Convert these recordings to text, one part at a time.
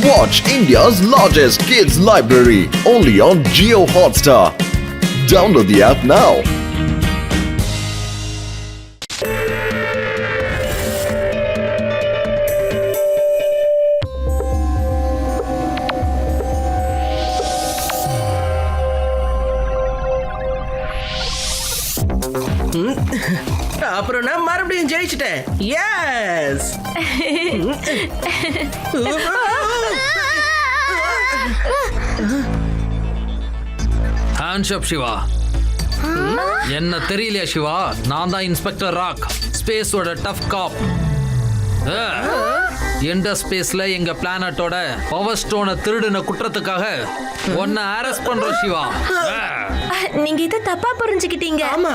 Watch India's largest kids library only on Jio Hotstar. Download the app now. அப்புறம் நான் மறுபடியும் ஜெயிச்சிட்டேன். Yes. Hands up Shiva. என்ன தெரியலையா சிவா, நான் தான் இன்ஸ்பெக்டர் ராக், ஸ்பேஸோட டஃப் காப். எந்த ஸ்பேஸ்ல எங்க பிளானட்டோட பவர் ஸ்டோனை திருடின குற்றத்துக்காக உன்னை அரெஸ்ட் பண்றோம் சிவா. நீங்க இத தப்பா புரிஞ்சுக்கிட்டீங்க. ஆமா.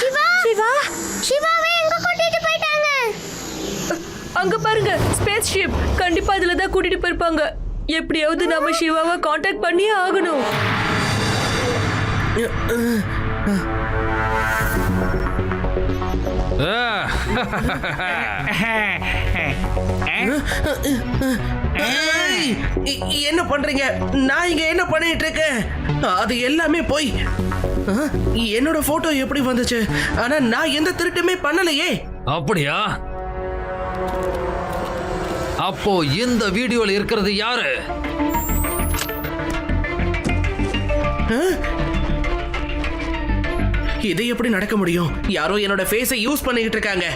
சிவா சிவா சிவாவே எங்க கூட்டிட்டு போயிட்டாங்க? அங்க பாருங்க, ஸ்பேஸ் ஷிப். கண்டிப்பா அதுல தான் கூட்டிட்டு போயிருப்பாங்க. எப்படியாவது நாம சிவாவை காண்டாக்ட் பண்ணியே ஆகணும். என்ன பண்றீங்க? நான் இங்க என்ன பண்ணிட்டு இருக்கேன்? அது எல்லாமே போய். என்னோட போட்டோ எப்படி வந்துச்சு? ஆனா நான் எந்த திருட்டுமே பண்ணலையே. அப்படியா? அப்போ இந்த வீடியோல இருக்கிறது யாரு? இது எப்படி நடக்க முடியும்? யாரோ என்னோட ஃபேஸை யூஸ் பண்ணிக்கிட்டு இருக்காங்க.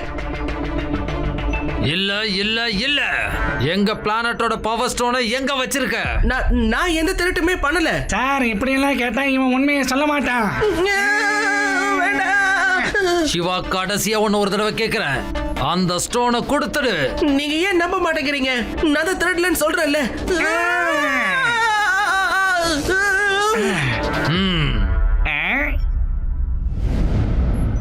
இல்ல இல்ல இல்ல, எங்க பிளானட்டோட பவர் ஸ்டோனை எங்க வச்சிருக்க? நான் எந்த திருட்டுமே பண்ணல சார். இப்படி எல்லாம் கேட்டா இவன் உண்மையை சொல்ல மாட்டான். சிவா, கடைசியா ஒன்னு ஒரு தடவை கேக்குறேன், அந்த ஸ்டோனை கொடுத்துடு. நீங்க ஏன் நம்ப மாட்டேங்கிறீங்க? நான் தான் திருடலன்னு சொல்றேன்ல.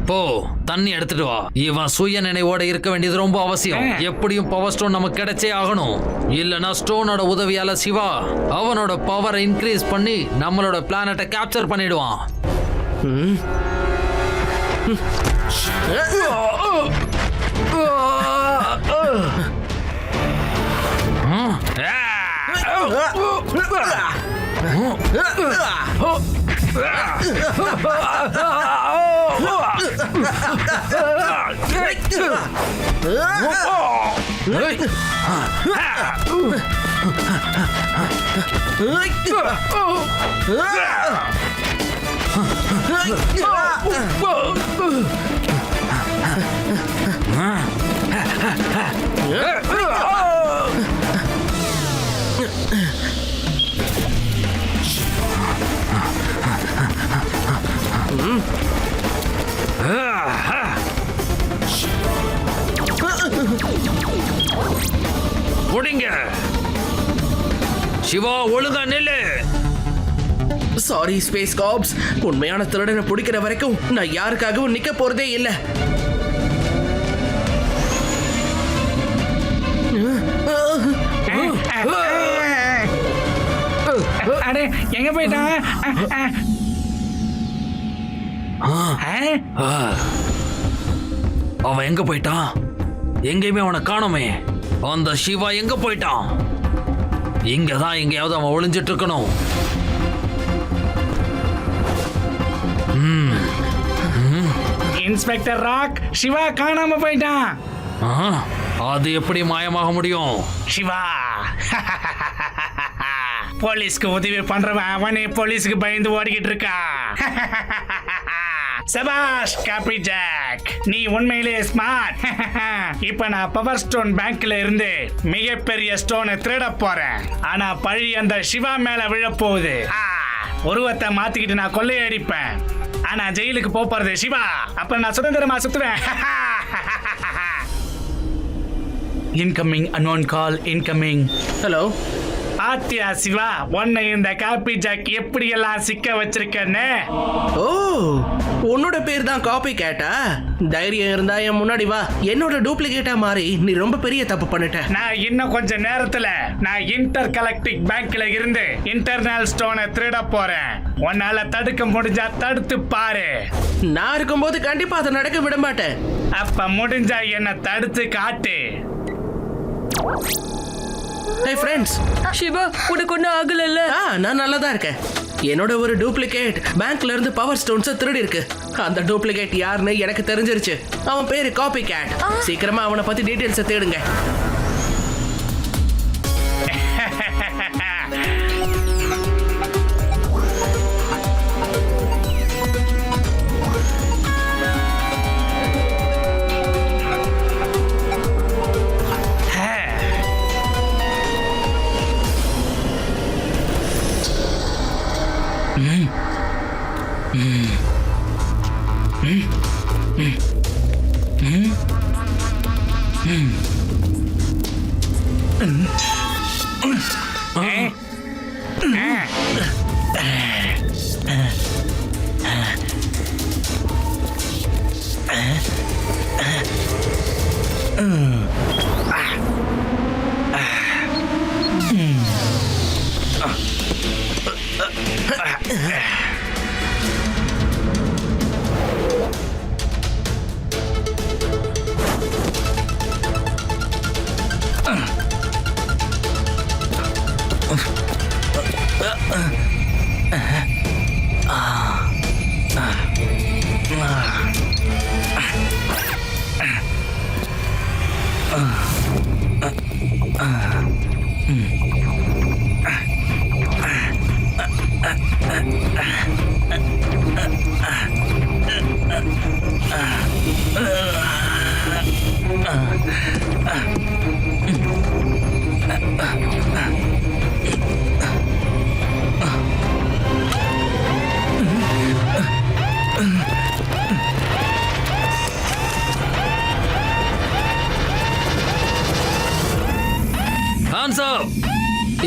போ, தண்ணி எடுத்துட்டு வா. இவன் சுய நினைவோட இருக்க வேண்டியது ரொம்ப அவசியம். எப்படியும் பவர் ஸ்டோன் நமக்கு கிடைச்சே ஆகணும். இல்லனா ஸ்டோனோட உதவியால சிவா அவனோட பவரை இன்க்ரீஸ் பண்ணி நம்மளோட பிளானட்டை கேப்சர் பண்ணிடுவான். ஓடிங்க சிவா, ஒழுங்கா நில்லு. சாரி ஸ்பேஸ் காப்ஸ், உண்மையான திருடனை பிடிக்கிற வரைக்கும் நான் யாருக்காகவும் நிக்க போறதே இல்ல. அடே, எங்க போயிட்டான்? அவன் எங்க போயிட்டான்? எங்கேயுமே அவனை காணோமே. அந்த சிவா எங்க போயிட்டான்? இங்கதான் எங்கேயாவது அவன் ஒளிஞ்சிட்டு இருக்கணும். இன்ஸ்பெக்டர் ராக், சிவா காணாம போயிட்டான். அது எப்படி மாயமாக முடியும்? சிவா போலீஸ்க்கு உதவி பண்றவன் அவனே போலீஸ்க்கு பயந்து ஓடிக்கிட்டு இருக்கா. சபாஷ் காபி ஜாக், நீ உண்மையிலே ஸ்மார்ட். இப்ப நான் பவர் ஸ்டோன் பேங்க்ல இருந்து மிகப்பெரிய ஸ்டோனை திருட போறேன். ஆனா பழி அந்த சிவா மேல விழ போகுது. உருவத்தை மாத்திக்கிட்டு நான் கொள்ளையடிப்பேன். ஆனா ஜெயிலுக்கு போறது சிவா. அப்ப நான் சுதந்திரமா சுத்துவேன். Incoming, unknown call incoming. Hello. Aathiya Siva, உன்னை இந்த காபி ஜாக் எப்படி எல்லாம் சிக்க வச்சிருக்கன்னு. ஓ, உன்னோட பேர் தான் காப்பி கேட்டா? தைரியம் இருந்தா என் முன்னாடி வா. என்னோட டூப்ளிகேட்டா மாறி நீ ரொம்ப பெரிய தப்பு பண்ணிட்ட. நான் இன்னும் கொஞ்ச நேரத்துல நான் இன்டர் கலெக்டிக் பேங்க்ல இருந்து இன்டர்னல் ஸ்டோனை திருட போறேன். உன்னால தடுக்க முடிஞ்சா தடுத்து பாரு. நான் இருக்கும்போது கண்டிப்பா அதை நடக்க விட மாட்டேன். அப்ப முடிஞ்சா என்ன தடுத்து காட்டு. ஹே ஃப்ரெண்ட்ஸ், சிவா உனக்கு ஒன்றும் ஆகலல்ல? நான் நல்லா தான் இருக்கேன். என்னோட ஒரு டூப்ளிகேட் பேங்க்ல இருந்து பவர் ஸ்டோன்ஸை திருடி இருக்கு. அந்த டூப்ளிகேட் யாருன்னு எனக்கு தெரிஞ்சிருச்சு. அவன் பேரு காப்பி கேட். சீக்கிரமா அவனை பத்தி டீடைல்ஸை தேடுங்க.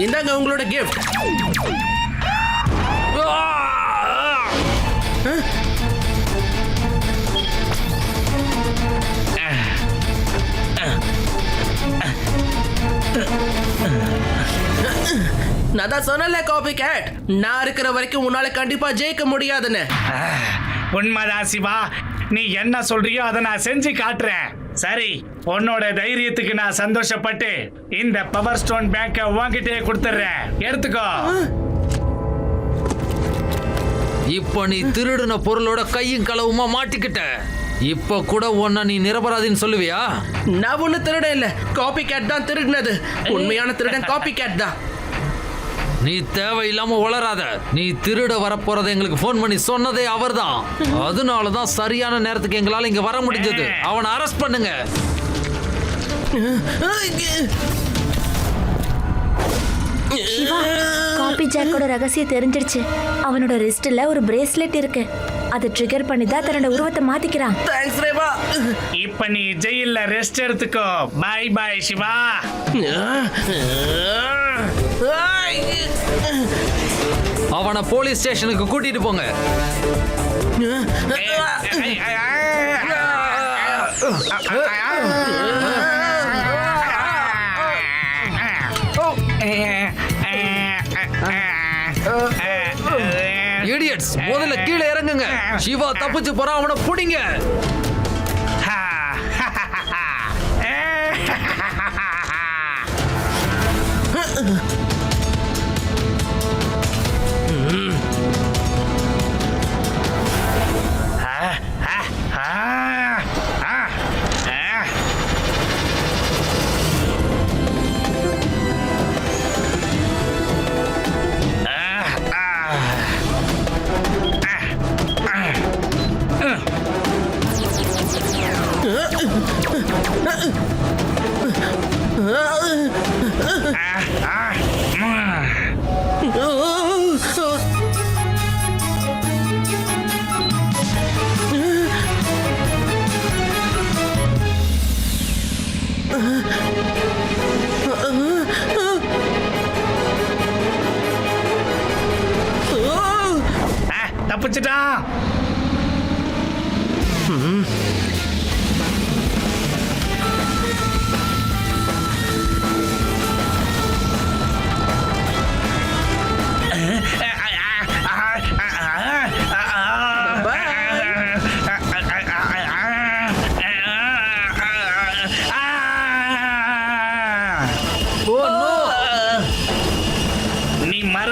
இந்தாங்க உங்களோட கிஃப்ட். நான் தான் சொன்னல காப்பி கேட், நான் இருக்கிற வரைக்கும் உன்னால கண்டிப்பா ஜெயிக்க முடியாதுன்னு. உண்மைதான் சிவா, நீ என்ன சொல்றியோ அதை நான் செஞ்சு காட்டுறேன். சரி, உன்னோட தைரியத்துக்கு நான் சந்தோஷப்பட்டு இந்த பவர் ஸ்டோன் பேங்கை உன்கிட்டே கொடுத்துறேன். எடுத்துக்கோ. இப்போ நீ திருடின பொருளோட கையும் களவுமா மாட்டிக்கிட்ட. இப்ப கூட உன்னை நீ நிரபராதின்னு சொல்லுவியா? நான் ஒண்ணு திருட இல்ல, காப்பி கேட் தான் திருடினது. உண்மையான திருடன் காப்பி கேட் தான். நீ தேவையில்லாம உளராத. நீ திருட வரப்போறதை எங்களுக்கு போன் பண்ணி சொன்னதே அவர்தான். அதனாலதான் சரியான நேரத்துக்கு எங்களால இங்க வர முடிஞ்சது. அவனை அரெஸ்ட் பண்ணுங்க. சிவா, காப்பி ஜாக்கோட ரகசியம் தெரிஞ்சிருச்சு. அவனோட ரிஸ்ட்ல ஒரு பிரேஸ்லெட் இருக்கு. அதை ட்ரிகர் பண்ணி தான் தன்னோட உருவத்தை மாத்திக்கிறான். தேங்க்ஸ் ரேவா. இப்ப நீ ஜெயில்ல ரெஸ்ட் எடுத்துக்கோ. Bye bye Shiva. அவனை போலீஸ் ஸ்டேஷனுக்கு கூட்டிட்டு போங்க. இடியட்ஸ், முதல்ல கீழே இறங்குங்க. சிவா தப்பிச்சு போறான், அவனை புடிங்க. தப்பிச்சிட்டான்.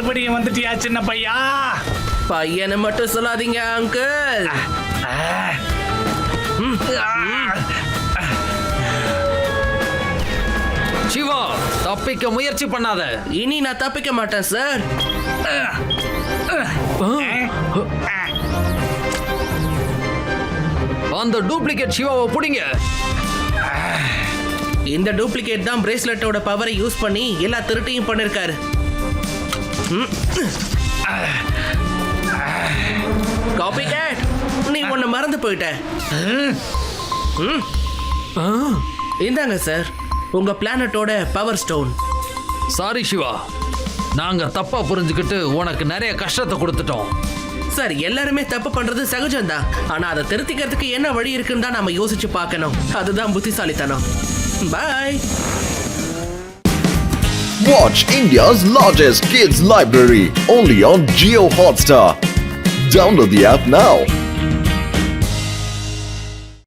மறுபடியும் வந்துட்டியா சின்ன பையா? பையனை மட்டும் சொல்லாதீங்க அங்கிள். சிவா, தப்பிக்க முயற்சி பண்ணாத. இனி நான் தப்பிக்க மாட்டேன் சார். அந்த டூப்ளிகேட் சிவாவை புடிங்க. இந்த டூப்ளிகேட் தான் பிரேஸ்லெட்டோட பவரை யூஸ் பண்ணி எல்லா திருட்டையும் பண்ணிருக்காரு. காப்பி கேட், நீ உன்னை மறந்து போயிட்ட. இந்தாங்க சார், உங்க பிளானட்டோட பவர் ஸ்டோன். சாரி சிவா, நாங்க தப்பா புரிஞ்சுக்கிட்டு உனக்கு நிறைய கஷ்டத்தை கொடுத்துட்டோம். சார், எல்லாருமே தப்பு பண்றது சகஜம்தான். ஆனா அதை திருத்திக்கிறதுக்கு என்ன வழி இருக்குன்னு தான் நாம யோசிச்சு பார்க்கணும். அதுதான் புத்திசாலித்தனம். பாய். Watch India's largest kids library only on Jio Hotstar. Download the app now.